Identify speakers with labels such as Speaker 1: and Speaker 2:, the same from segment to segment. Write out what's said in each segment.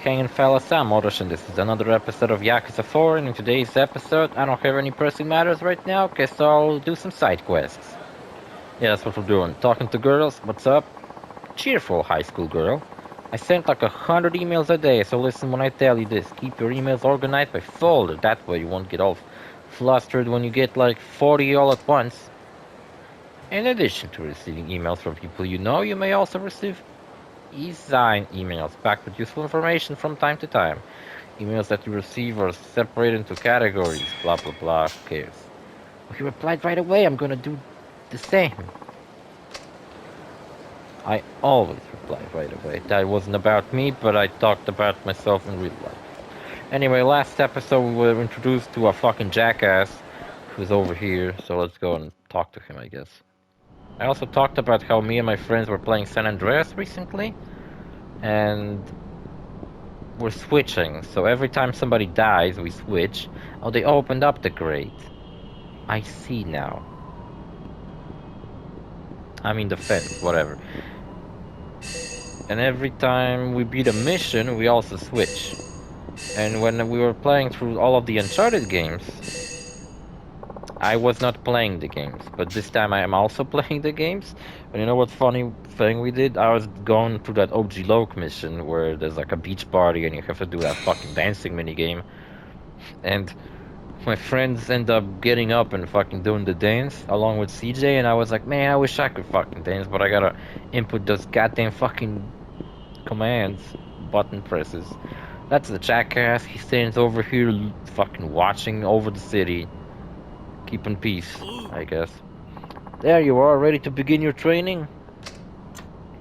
Speaker 1: hanging fellas, I'm OrosZ and this is another episode of Yakuza 4, and in today's episode I don't have any pressing matters right now, so I'll do some side quests. Yeah, that's what we're doing. Talking to girls, what's up? Cheerful high school girl. I sent like 100 emails a day, so listen when I tell you this. Keep your emails organized by folder, that way you won't get all flustered when you get like 40 all at once. In addition to receiving emails from people you know, you may also receive e-sign emails packed with useful information from time to time. Emails that you receive are separated into categories, blah blah blah, who cares? He replied right away, I'm gonna do the same. I always reply right away. That wasn't about me, but I talked about myself in real life. Anyway, last episode we were introduced to a fucking jackass who's over here, so let's go and talk to him, I guess. I also talked about how me and my friends were playing San Andreas recently, and we're switching, so every time somebody dies, we switch. Oh, they opened up the grate. I see now. I mean the fence, whatever. And every time we beat a mission, we also switch. And when we were playing through all of the Uncharted games, I was not playing the games, but this time I am also playing the games. And you know what funny thing we did? I was going through that OG Loke mission where there's like a beach party and you have to do that fucking dancing minigame. And my friends end up getting up and fucking doing the dance along with CJ, and I was like, man, I wish I could fucking dance, but I gotta input those goddamn fucking commands, button presses. That's the jackass. He stands over here fucking watching over the city, keeping peace, I guess. There you are, ready to begin your training?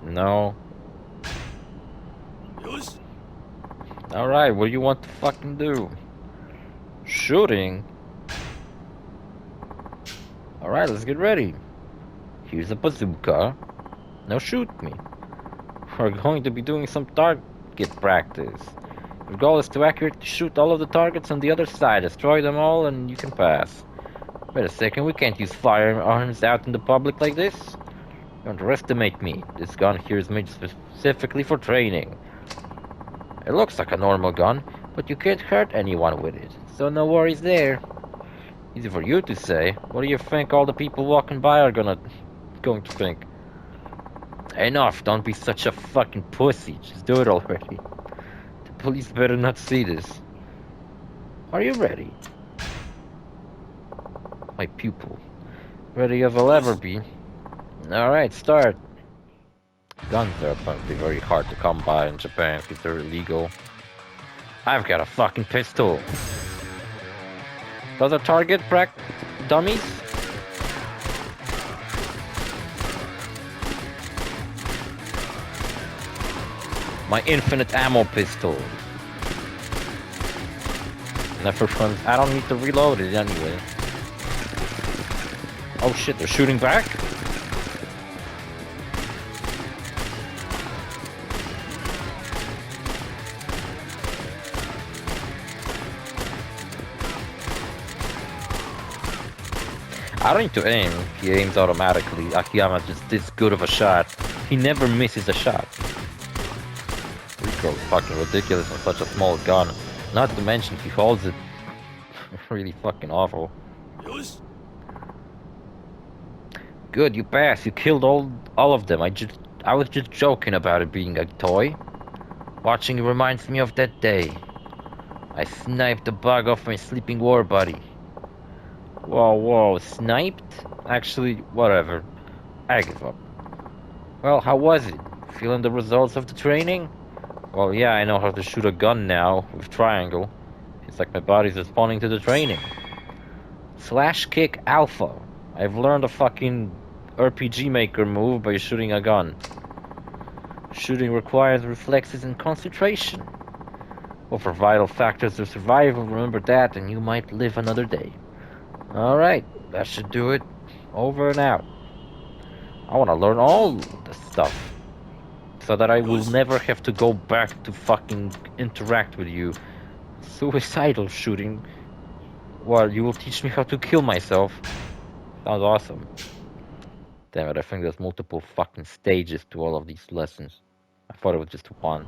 Speaker 1: No. Alright, what do you want to fucking do? Shooting? Alright, let's get ready. Here's a bazooka. Now shoot me. We're going to be doing some target practice. Your goal is to accurately shoot all of the targets on the other side. Destroy them all and you can pass. Wait a second, we can't use firearms out in the public like this. You underestimate me. This gun here is made specifically for training. It looks like a normal gun, but you can't hurt anyone with it, so no worries there. Easy for you to say. What do you think all the people walking by are going to think? Enough, don't be such a fucking pussy. Just do it already. The police better not see this. Are you ready? My pupil. Ready as I'll ever be. Alright, start. Guns are apparently very hard to come by in Japan because they're illegal. I've got a fucking pistol. Those are target dummies? My infinite ammo pistol. Never runs. I don't need to reload it anyway. Oh shit, they're shooting back? I don't need to aim. He aims automatically. Akiyama's just this good of a shot. He never misses a shot. Recoil's fucking ridiculous on such a small gun. Not to mention he holds it really fucking awful. Good, you passed. You killed all of them. I was just joking about it being a toy. Watching it reminds me of that day. I sniped the bug off my sleeping war buddy. Whoa, sniped? Actually, whatever. I give up. Well, how was it? Feeling the results of the training? Well, yeah, I know how to shoot a gun now, with triangle. It's like my body's responding to the training. Slash kick alpha. I've learned a fucking RPG maker move by shooting a gun. Shooting requires reflexes and concentration. Well, for vital factors of survival, remember that and you might live another day. Alright, that should do it. Over and out. I want to learn all the stuff. So that I will never have to go back to fucking interact with you. Suicidal shooting. Well, you will teach me how to kill myself. Sounds awesome. Damn it, I think there's multiple fucking stages to all of these lessons. I thought it was just one.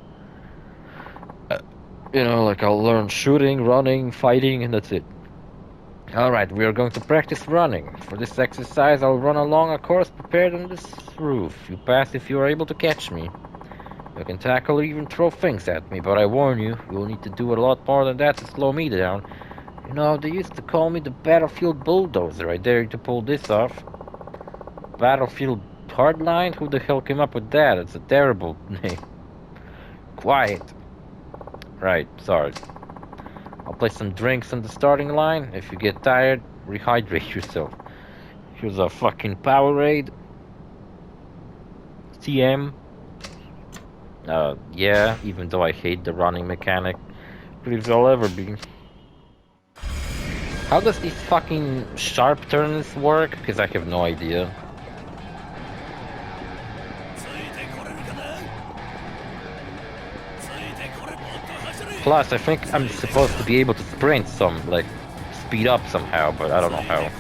Speaker 1: You know, like I'll learn shooting, running, fighting, and that's it. Alright, we are going to practice running. For this exercise, I'll run along a course prepared on this roof. You pass if you are able to catch me. You can tackle or even throw things at me, but I warn you, you'll need to do a lot more than that to slow me down. You know, they used to call me the Battlefield Bulldozer. I dare you to pull this off. Battlefield Hardline? Who the hell came up with that? It's a terrible name. Quiet. Right, sorry. I'll place some drinks on the starting line. If you get tired, rehydrate yourself. Here's a fucking Powerade. TM. Yeah, even though I hate the running mechanic. Pretty I'll ever be. How does these fucking sharp turns work? Because I have no idea. Plus, I think I'm supposed to be able to sprint some, like, speed up somehow, but I don't know how.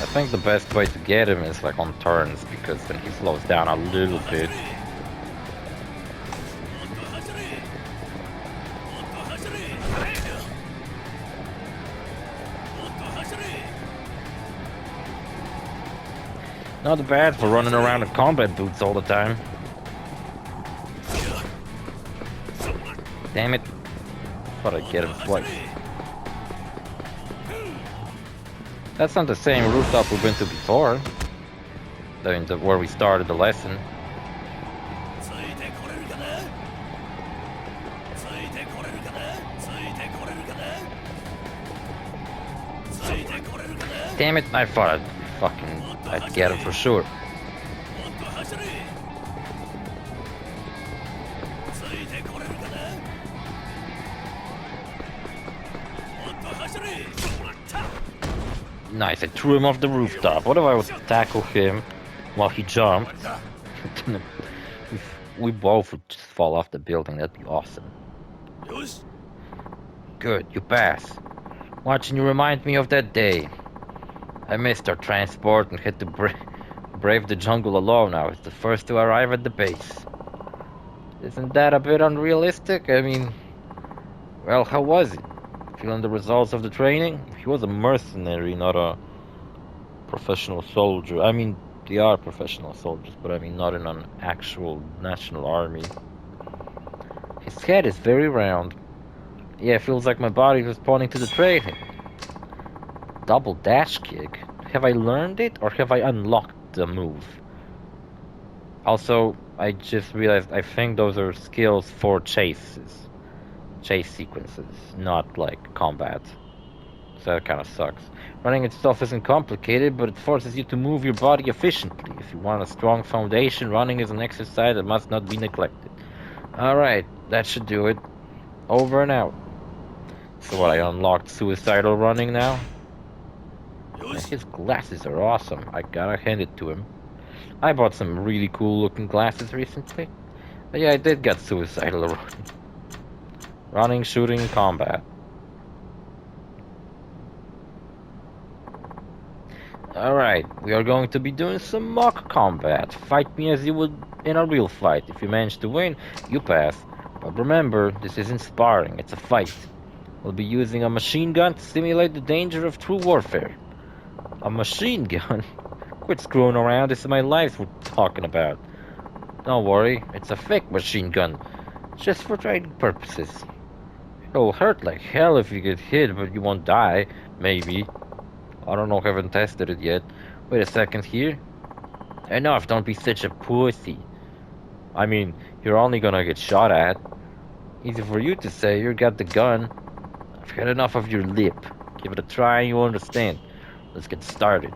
Speaker 1: I think the best way to get him is, like, on turns, because then he slows down a little bit. Not bad for running around in combat boots all the time. Damn it. Thought I'd get him twice. That's not the same rooftop we've been to before. Where we started the lesson. Damn it, I thought I'd get him for sure. Nice, I threw him off the rooftop. What if I would tackle him while he jumped? We both would just fall off the building, that'd be awesome. Good, you pass. Watching you remind me of that day. I missed our transport and had to brave the jungle alone. I was the first to arrive at the base. Isn't that a bit unrealistic? I mean, well, how was it? Feeling the results of the training? He was a mercenary, not a professional soldier. I mean, they are professional soldiers, but I mean not in an actual national army. His head is very round. Yeah, feels like my body was pointing to the training. Double dash kick? Have I learned it, or have I unlocked the move? Also, I just realized I think those are skills for chase sequences, not like combat. So that kind of sucks. Running itself isn't complicated, but it forces you to move your body efficiently. If you want a strong foundation, running is an exercise that must not be neglected. Alright, that should do it. Over and out. So what, I unlocked suicidal running now? His glasses are awesome. I gotta hand it to him. I bought some really cool looking glasses recently. But yeah, I did get suicidal running. Running, shooting, combat. Alright, we are going to be doing some mock combat. Fight me as you would in a real fight. If you manage to win, you pass. But remember, this isn't sparring, it's a fight. We'll be using a machine gun to simulate the danger of true warfare. A machine gun? Quit screwing around, this is my life we're talking about. Don't worry, it's a fake machine gun. Just for training purposes. It'll hurt like hell if you get hit, but you won't die. Maybe. I don't know, haven't tested it yet. Wait a second here. Enough, don't be such a pussy. I mean, you're only gonna get shot at. Easy for you to say, you got the gun. I've had enough of your lip. Give it a try and you'll understand. Let's get started.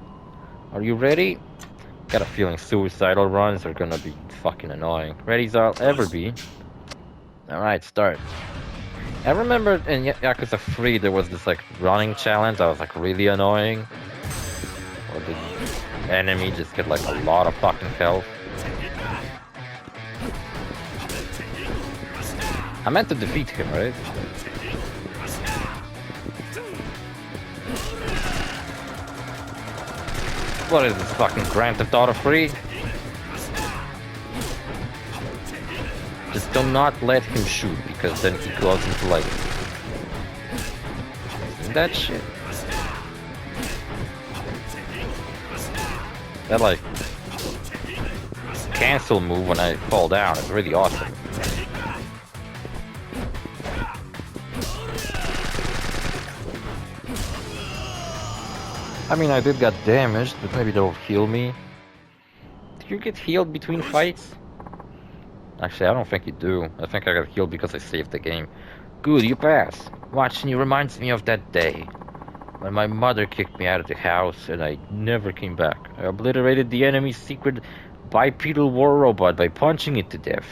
Speaker 1: Are you ready? Got a feeling suicidal runs are gonna be fucking annoying. Ready as I'll ever be. Alright, start. I remember in Yakuza 3 there was this like running challenge that was like really annoying. Or the enemy just get like a lot of fucking health. I meant to defeat him, right? What is this fucking Grand Theft Auto 3? Just do not let him shoot, because then he goes into like... that shit. That like... cancel move when I fall down is really awesome. I mean, I did get damaged, but maybe they'll heal me. Do you get healed between fights? Actually, I don't think you do. I think I got healed because I saved the game. Good, you pass. Watching you reminds me of that day when my mother kicked me out of the house and I never came back. I obliterated the enemy's secret bipedal war robot by punching it to death.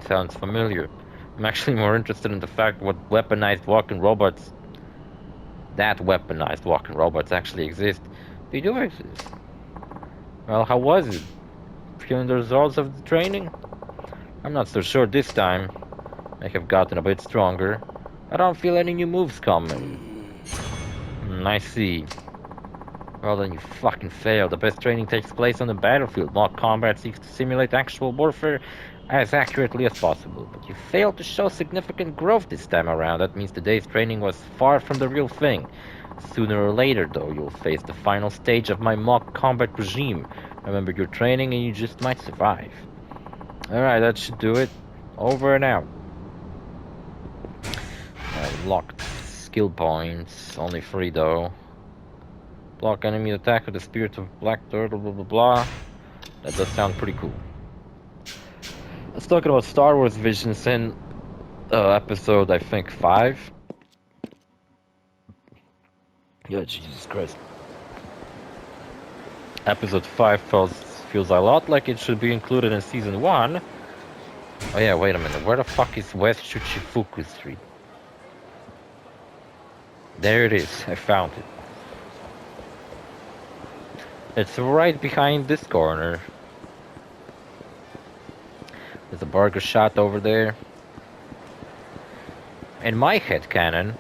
Speaker 1: Sounds familiar. I'm actually more interested in the fact what weaponized walking robots... that weaponized walking robots actually exist. They do exist. Well, how was it? Feeling the results of the training? I'm not so sure this time. I have gotten a bit stronger. I don't feel any new moves coming. I see. Well then you fucking failed. The best training takes place on the battlefield. Mock combat seeks to simulate actual warfare as accurately as possible. But you failed to show significant growth this time around. That means today's training was far from the real thing. Sooner or later, though, you'll face the final stage of my mock combat regime. Remember your training and you just might survive. Alright, that should do it. Over and out. Locked skill points. Only 3 though. Block enemy attack with the spirit of black turtle, blah blah blah. That does sound pretty cool. Let's talk about Star Wars Visions in episode, I think, 5. Yeah, Jesus Christ. Episode 5 feels a lot like it should be included in Season 1. Oh yeah, wait a minute. Where the fuck is West Shichifuku Street? There it is. I found it. It's right behind this corner. There's a burger shot over there. In my headcanon,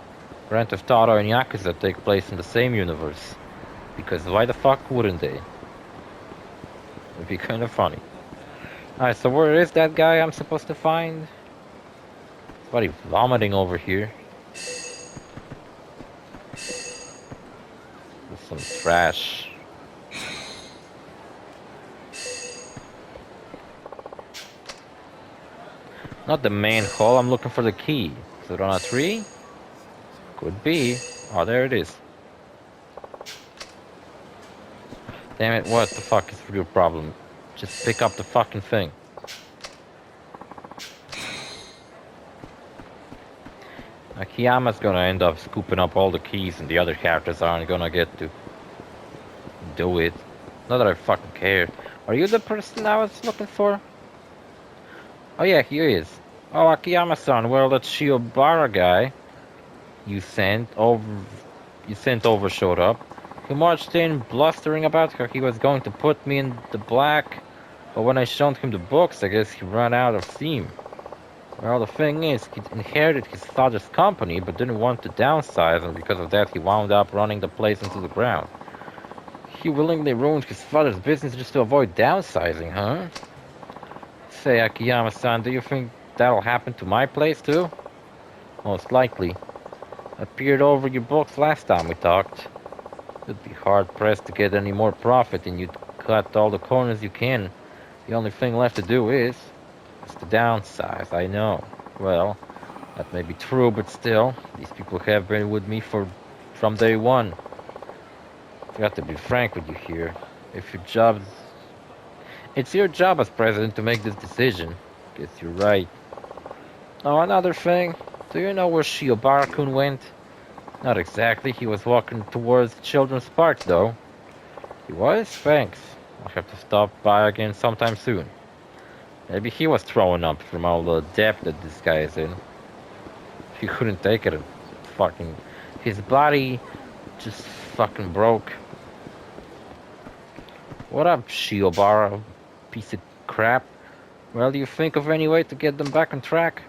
Speaker 1: Grand Theft Auto and Yakuza take place in the same universe. Because why the fuck wouldn't they? It'd be kind of funny. Alright, so where is that guy I'm supposed to find? Somebody vomiting over here. There's some trash. Not the main hall, I'm looking for the key. Is it on a tree? Could be. Oh, there it is. Damn it, what the fuck is your problem? Just pick up the fucking thing. Akiyama's gonna end up scooping up all the keys and the other characters aren't gonna get to do it. Not that I fucking care. Are you the person I was looking for? Oh yeah, here he is. Oh, Akiyama-san, well, that Shiobara guy you sent over showed up. He marched in, blustering about how he was going to put me in the black, but when I showed him the books, I guess he ran out of steam. Well, the thing is, he inherited his father's company, but didn't want to downsize, and because of that, he wound up running the place into the ground. He willingly ruined his father's business just to avoid downsizing, huh? Say, Akiyama-san, do you think that'll happen to my place, too? Most likely. I peered over your books last time we talked. You'd be hard-pressed to get any more profit, and you'd cut all the corners you can. The only thing left to do is to downsize, I know. Well, that may be true, but still, these people have been with me from day one. I've got to be frank with you here. It's your job as president to make this decision. Guess you're right. Oh, another thing. Do you know where Shiobara-kun went? Not exactly. He was walking towards Children's Park, though. He was? Thanks. I'll have to stop by again sometime soon. Maybe he was throwing up from all the debt that this guy is in. He couldn't take it. Fucking... his body just fucking broke. What up, Shiobara? Piece of crap. Well, do you think of any way to get them back on track?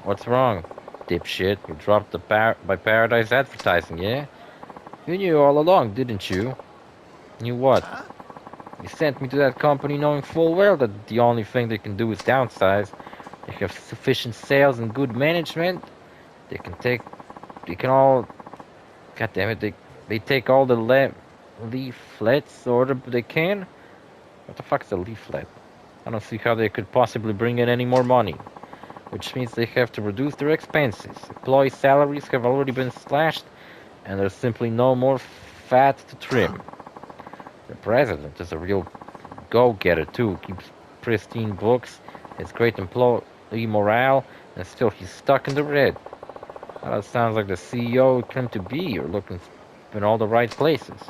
Speaker 1: What's wrong, dipshit? You dropped the by Paradise Advertising, yeah? You knew all along, didn't you? Knew what? He sent me to that company knowing full well that the only thing they can do is downsize. They have sufficient sales and good management. They can take, they can all, god damn it, they take all the leaflets order they can. What the fuck's a leaflet? I don't see how they could possibly bring in any more money. Which means they have to reduce their expenses. Employee salaries have already been slashed, and there's simply no more fat to trim. The president is a real go-getter too, keeps pristine books, has great employee morale, and still he's stuck in the red. Well, that sounds like the CEO claimed to be. You're looking in all the right places.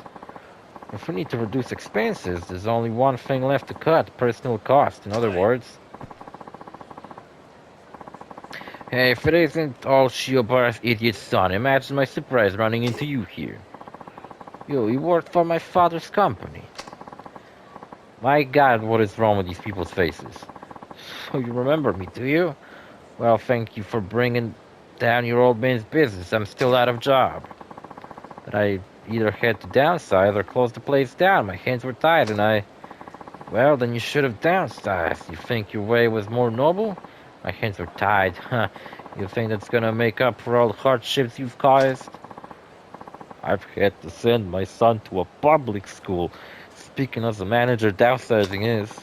Speaker 1: If we need to reduce expenses, there's only one thing left to cut, personal cost. In other words, hey, if it isn't all Shiobara's idiot son, imagine my surprise running into you here. You worked for my father's company. My god, what is wrong with these people's faces? So you remember me, do you? Well, thank you for bringing down your old man's business. I'm still out of job. But I either had to downsize or close the place down. My hands were tied and well, then you should have downsized. You think your way was more noble? My hands were tied. Huh. You think that's gonna make up for all the hardships you've caused? I've had to send my son to a public school. Speaking as a manager, downsizing is.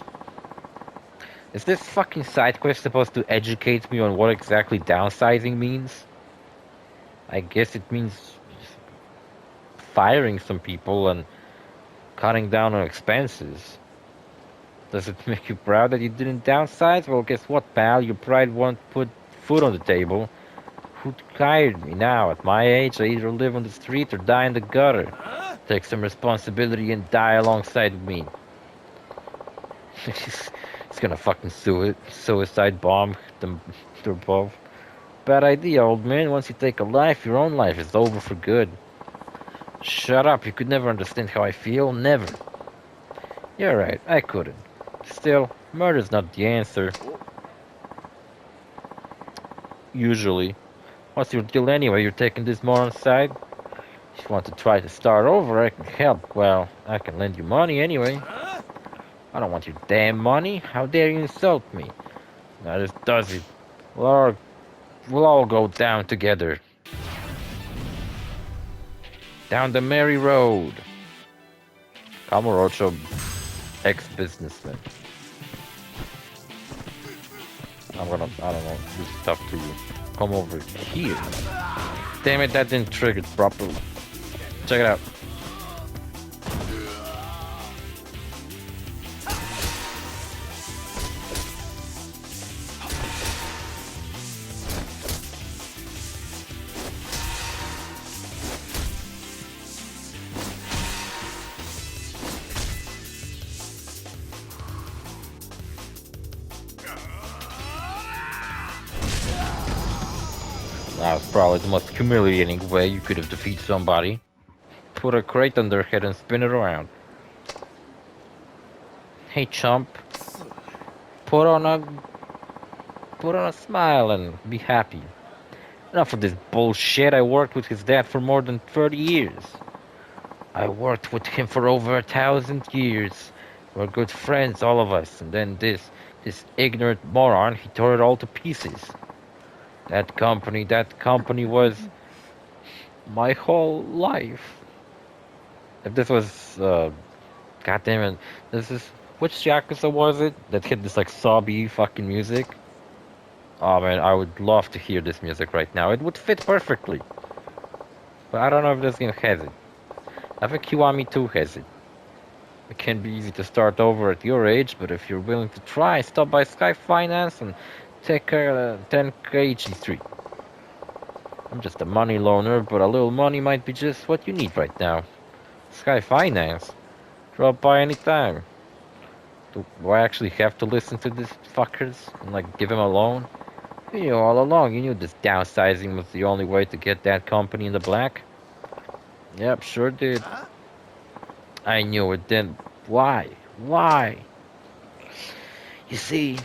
Speaker 1: Is this fucking side quest supposed to educate me on what exactly downsizing means? I guess it means firing some people and cutting down on expenses. Does it make you proud that you didn't downsize? Well, guess what, pal? Your pride won't put food on the table. Who'd hired me now? At my age, I either live on the street or die in the gutter. Take some responsibility and die alongside me. He's gonna fucking suicide bomb them both. Bad idea, old man. Once you take a life, your own life is over for good. Shut up, you could never understand how I feel. Never. You're right, I couldn't. Still, murder's not the answer. Usually. What's your deal anyway? You're taking this moron side? If you want to try to start over, I can help. Well, I can lend you money anyway. I don't want your damn money. How dare you insult me? Now this does it. We'll all go down together. Down the merry road. Kamurocho, ex-businessman. I don't know, do stuff to you. Come over here. Damn it, that didn't trigger properly. Check it out. That was probably the most humiliating way you could have defeated somebody. Put a crate on their head and spin it around. Hey chump. Put on a smile and be happy. Enough of this bullshit. I worked with his dad for more than 30 years. I worked with him for over 1,000 years. We're good friends, all of us. And then this ignorant moron, he tore it all to pieces. That company was my whole life. If this was, goddamn it, which Yakuza was it that hit this like sobby fucking music? Oh man, I would love to hear this music right now. It would fit perfectly. But I don't know if this game has it. I think Kiwami 2 has it. It can be easy to start over at your age, but if you're willing to try, stop by Sky Finance and take 10 KG3. I'm just a money loaner, but a little money might be just what you need right now. Sky Finance? Drop by anytime. Do I actually have to listen to these fuckers and like give him a loan? You knew all along, you knew this downsizing was the only way to get that company in the black? Yep, sure did. I knew it then. Why? Why? You see,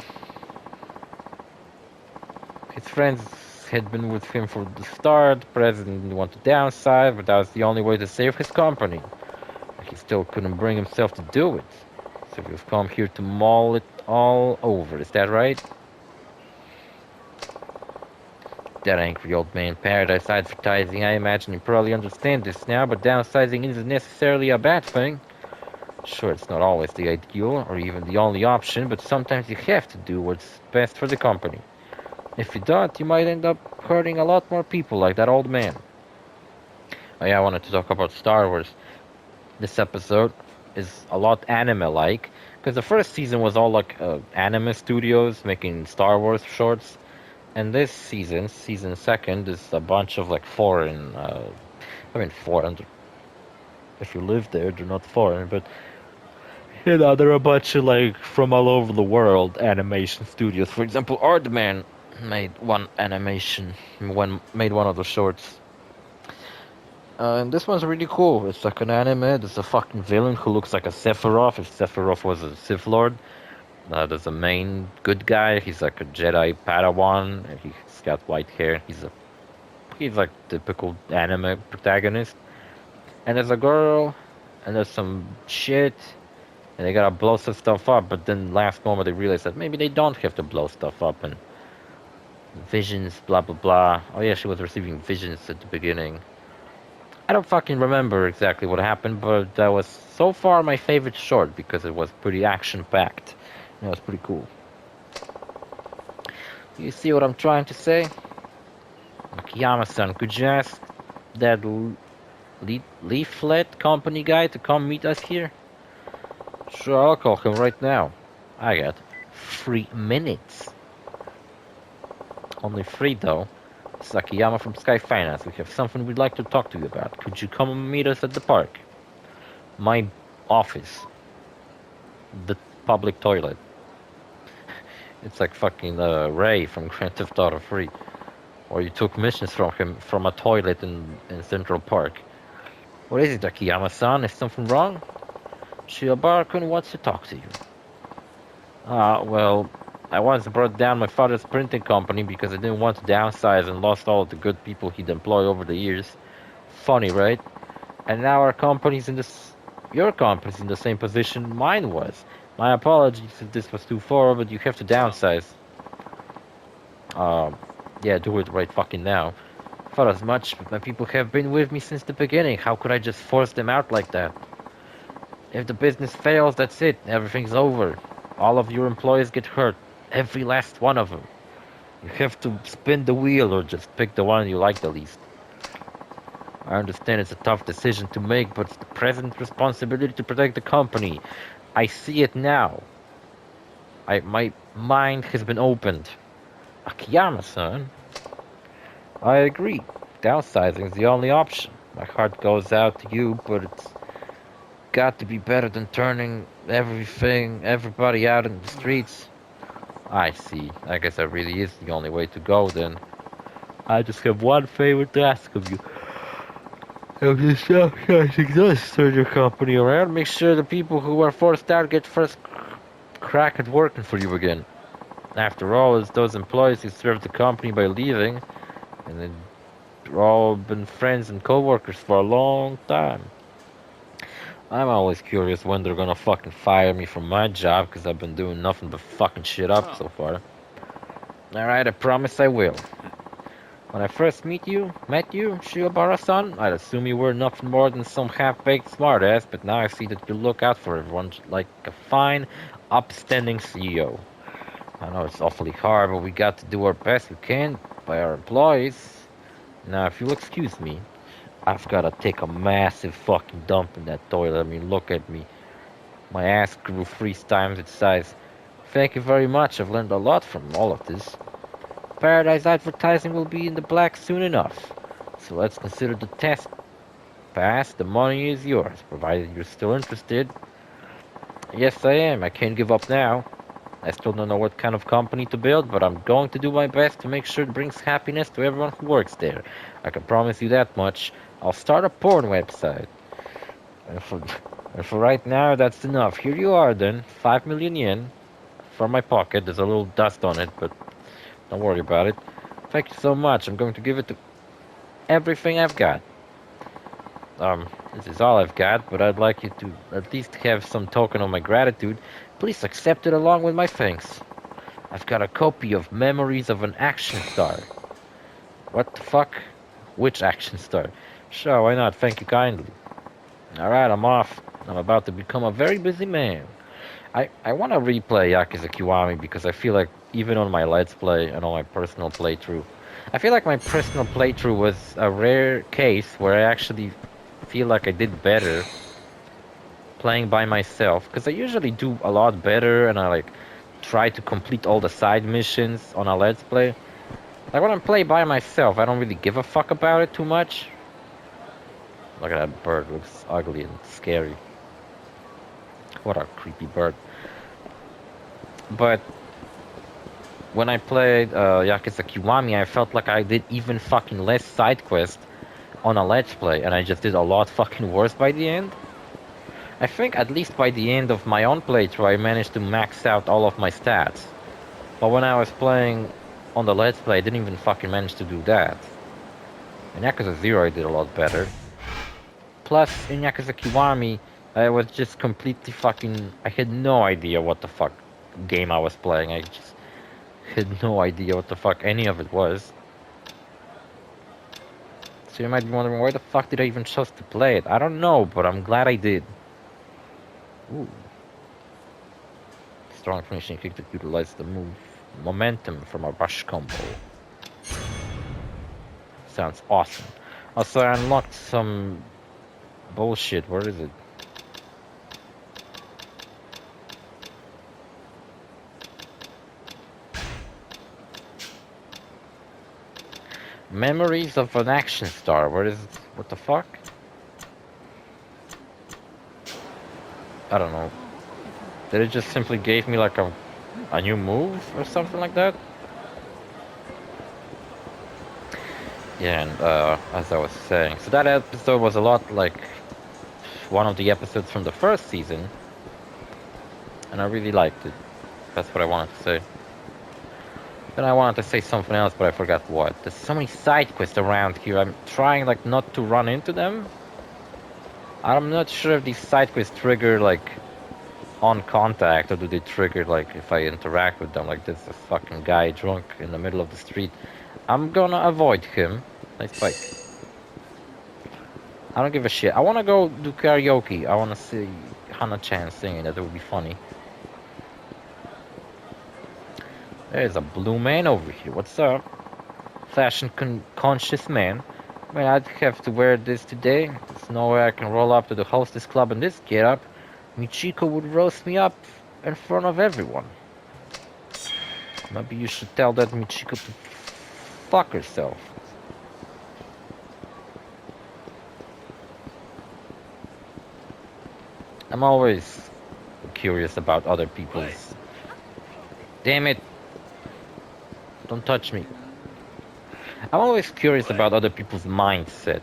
Speaker 1: his friends had been with him from the start. The president didn't want to downsize, but that was the only way to save his company. He still couldn't bring himself to do it. So you've come here to maul it all over, is that right? That angry old man. Paradise advertising, I imagine you probably understand this now, but downsizing isn't necessarily a bad thing. Sure, it's not always the ideal or even the only option, but sometimes you have to do what's best for the company. If you don't, you might end up hurting a lot more people like that old man. Oh yeah, I wanted to talk about Star Wars. This episode is a lot anime-like, because the first season was all like anime studios making Star Wars shorts, and this season, season second, is a bunch of like foreign. I mean, foreign. If you live there, they're not foreign, but you know, they're a bunch of like from all over the world animation studios. For example, Aardman made one animation, made one of the shorts. And this one's really cool. It's like an anime. There's a fucking villain who looks like a Sephiroth. If Sephiroth was a Sith Lord, there's a main good guy. He's like a Jedi Padawan. And he's got white hair. He's like typical anime protagonist. And there's a girl, and there's some shit, and they gotta blow some stuff up. But then last moment they realize that maybe they don't have to blow stuff up. And visions, blah blah blah. Oh yeah, she was receiving visions at the beginning. I don't fucking remember exactly what happened, but that was so far my favorite short because it was pretty action-packed. It was pretty cool. You see what I'm trying to say? Akiyama-san, could you ask that leaflet company guy to come meet us here? Sure, I'll call him right now. I got 3 minutes. Only 3 though. This is Akiyama from Sky Finance. We have something we'd like to talk to you about. Could you come and meet us at the park? My office. The public toilet. It's like fucking Ray from Grand Theft Auto 3. Or you took missions from him from a toilet in Central Park. What is it, Akiyama-san? Is something wrong? Shiobara-kun wants to talk to you. Well, I once brought down my father's printing company because I didn't want to downsize and lost all of the good people he'd employed over the years. Funny, right? And now your company's in the same position mine was. My apologies if this was too far, but you have to downsize. Yeah, do it right fucking now. Thought as much, but my people have been with me since the beginning. How could I just force them out like that? If the business fails, that's it. Everything's over. All of your employees get hurt. Every last one of them. You have to spin the wheel or just pick the one you like the least. I understand it's a tough decision to make, but it's the present responsibility to protect the company. I see it now. My mind has been opened. Akiyama-san. I agree. Downsizing is the only option. My heart goes out to you, but it's got to be better than turning everybody out in the streets. I see. I guess that really is the only way to go then. I just have one favor to ask of you. If you downsizing does turn your company around, make sure the people who are forced out get first crack at working for you again. After all, it's those employees who served the company by leaving, and they've all been friends and co-workers for a long time. I'm always curious when they're gonna fucking fire me from my job, because I've been doing nothing but fucking shit up so far. Alright, I promise I will. When I first met you, Shiobara-san, I'd assume you were nothing more than some half-baked smartass, but now I see that you look out for everyone like a fine, upstanding CEO. I know it's awfully hard, but we got to do our best we can by our employees. Now, if you'll excuse me, I've gotta take a massive fucking dump in that toilet. I mean, look at me. My ass grew 3 times its size. Thank you very much. I've learned a lot from all of this. Paradise advertising will be in the black soon enough. So let's consider the test passed. The money is yours, provided you're still interested. Yes, I am. I can't give up now. I still don't know what kind of company to build, but I'm going to do my best to make sure it brings happiness to everyone who works there. I can promise you that much. I'll start a porn website. And for right now, that's enough. Here you are then. 5 million yen. From my pocket. There's a little dust on it, but don't worry about it. Thank you so much. I'm going to give it to everything I've got. This is all I've got, but I'd like you to at least have some token of my gratitude. Please accept it along with my thanks. I've got a copy of Memories of an Action Star. What the fuck? Which action star? Sure, why not? Thank you kindly. Alright, I'm off. I'm about to become a very busy man. I want to replay Yakuza Kiwami because I feel like even on my Let's Play and on my personal playthrough, I feel like my personal playthrough was a rare case where I actually feel like I did better playing by myself because I usually do a lot better and I like try to complete all the side missions on a Let's Play. Like when I play by myself, I don't really give a fuck about it too much. Look at that bird, looks ugly and scary. What a creepy bird. But when I played Yakuza Kiwami, I felt like I did even fucking less side quests on a Let's Play, and I just did a lot fucking worse by the end. I think at least by the end of my own playthrough, I managed to max out all of my stats. But when I was playing on the Let's Play, I didn't even fucking manage to do that. In Yakuza 0, I did a lot better. Plus, in Yakuza Kiwami, I was just completely fucking... I had no idea what the fuck game I was playing. I just had no idea what the fuck any of it was. So you might be wondering, why the fuck did I even choose to play it? I don't know, but I'm glad I did. Ooh. Strong finishing kick that utilizes the move momentum from a rush combo. Sounds awesome. Also, I unlocked some bullshit. Where is it? Memories of an Action Star. Where is it? What the fuck? I don't know. Did it just simply gave me like a new move or something like that? Yeah, and as I was saying, so that episode was a lot like one of the episodes from the first season, and I really liked it. That's what I wanted to say. Then I wanted to say something else, but I forgot what. There's so many side quests around here. I'm trying like not to run into them. I'm not sure if these side quests trigger like on contact, or do they trigger like if I interact with them. Like there's a fucking guy drunk in the middle of the street. I'm gonna avoid him. Nice bike. I don't give a shit. I wanna go do karaoke. I wanna see Hana-chan singing. That would be funny. There's a blue man over here. What's up? Fashion conscious man. I mean, I'd have to wear this today. There's no way I can roll up to the hostess club in this getup. Michiko would roast me up in front of everyone. Maybe you should tell that Michiko to fuck herself. I'm always curious about other people's... Damn it! Don't touch me. I'm always curious about other people's mindsets.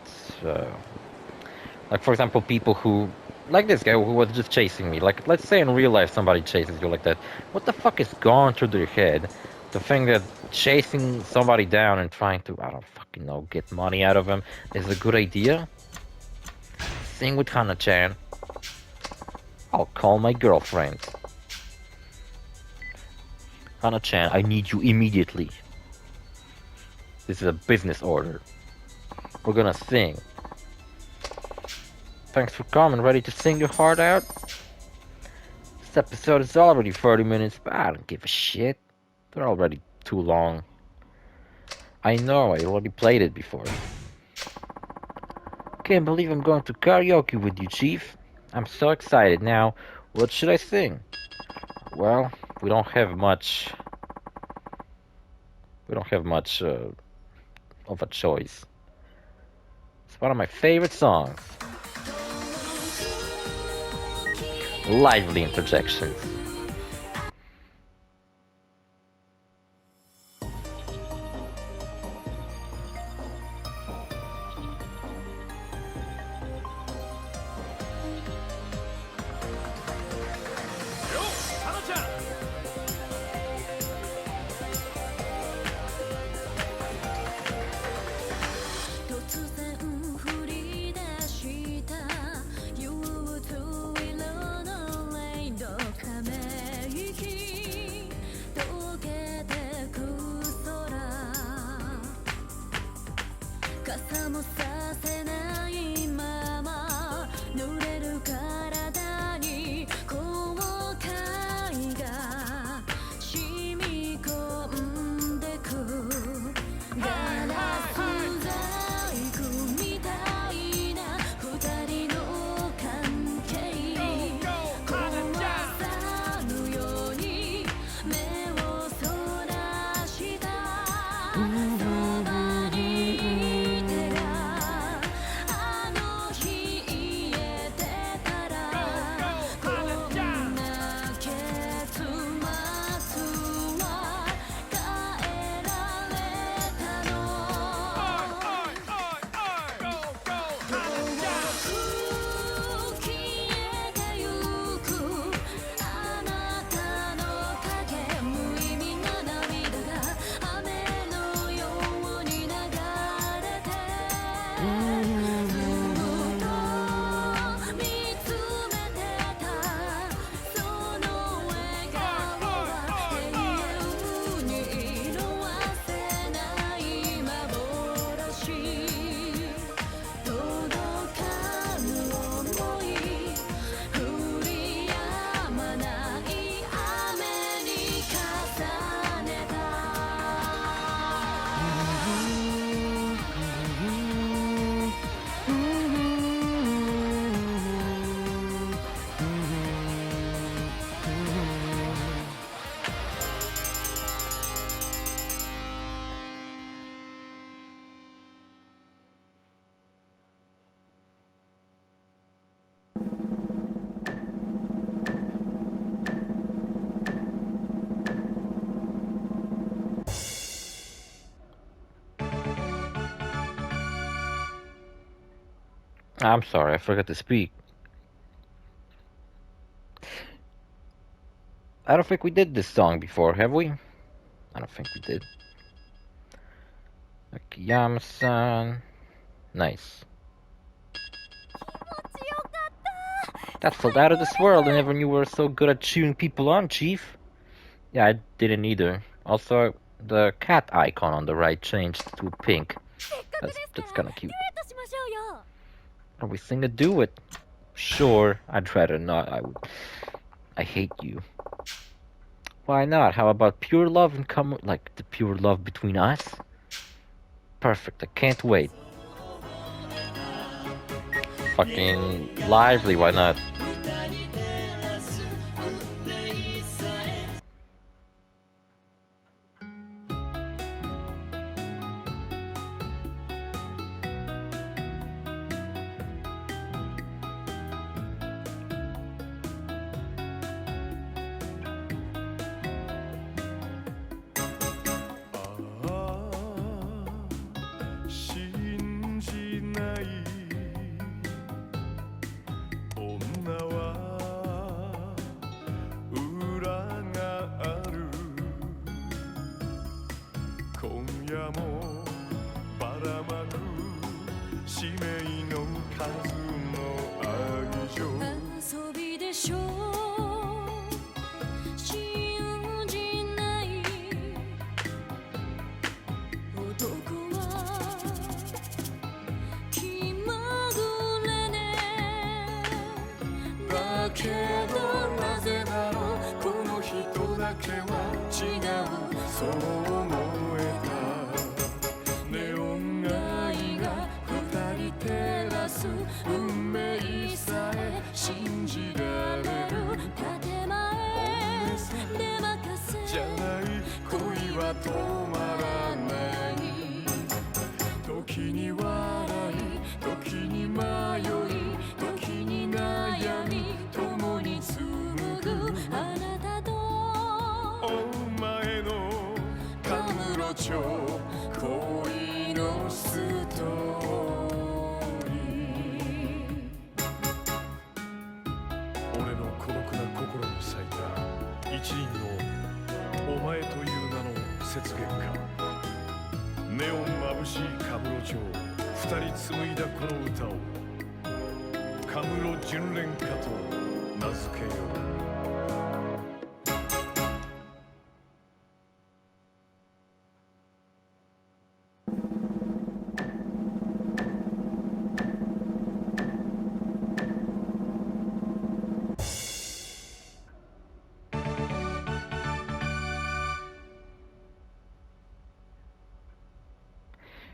Speaker 1: Like, for example, people who... Like this guy who was just chasing me. Like, let's say in real life somebody chases you like that. What the fuck is going through their head to think that chasing somebody down and trying to, I don't fucking know, get money out of them is a good idea? Same with Hana-chan. I'll call my girlfriend. Hana-chan, I need you immediately. This is a business order. We're gonna sing. Thanks for coming. Ready to sing your heart out? This episode is already 30 minutes, but I don't give a shit. They're already too long. I know, I already played it before. Can't believe I'm going to karaoke with you, Chief. I'm so excited. Now, what should I sing? Well, we don't have much of a choice. It's one of my favorite songs. Lively interjections. I'm sorry, I forgot to speak. I don't think we did this song before, have we? I don't think we did. Akiyama-san. Nice. That felt out of this world. I never knew we were so good at cheering people on, Chief. Yeah, I didn't either. Also, the cat icon on the right changed to pink. That's kind of cute. Are we sing a duet? Sure, I'd rather not. I hate you. Why not? How about pure love and like the pure love between us? Perfect. I can't wait. Fucking lively. Why not?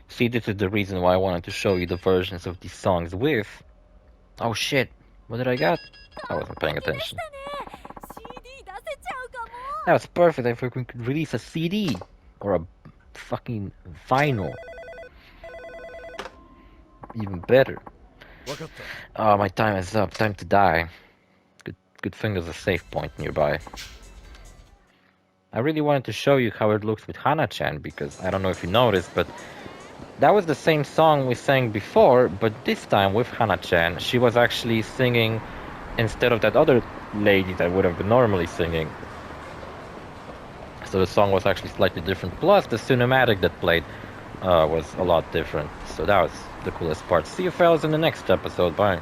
Speaker 1: See, this is the reason why I wanted to show you the versions of these songs with... Oh shit, what did I got? I wasn't paying attention. That was perfect, I think we could release a CD. Or a fucking vinyl. Even better. Oh, my time is up, time to die. Good thing there's a save point nearby. I really wanted to show you how it looks with Hana-chan, because I don't know if you noticed, but that was the same song we sang before, but this time with Hana-chan, she was actually singing instead of that other lady that would have been normally singing. So the song was actually slightly different. Plus, the cinematic that played was a lot different. So that was the coolest part. See you fellas in the next episode. Bye.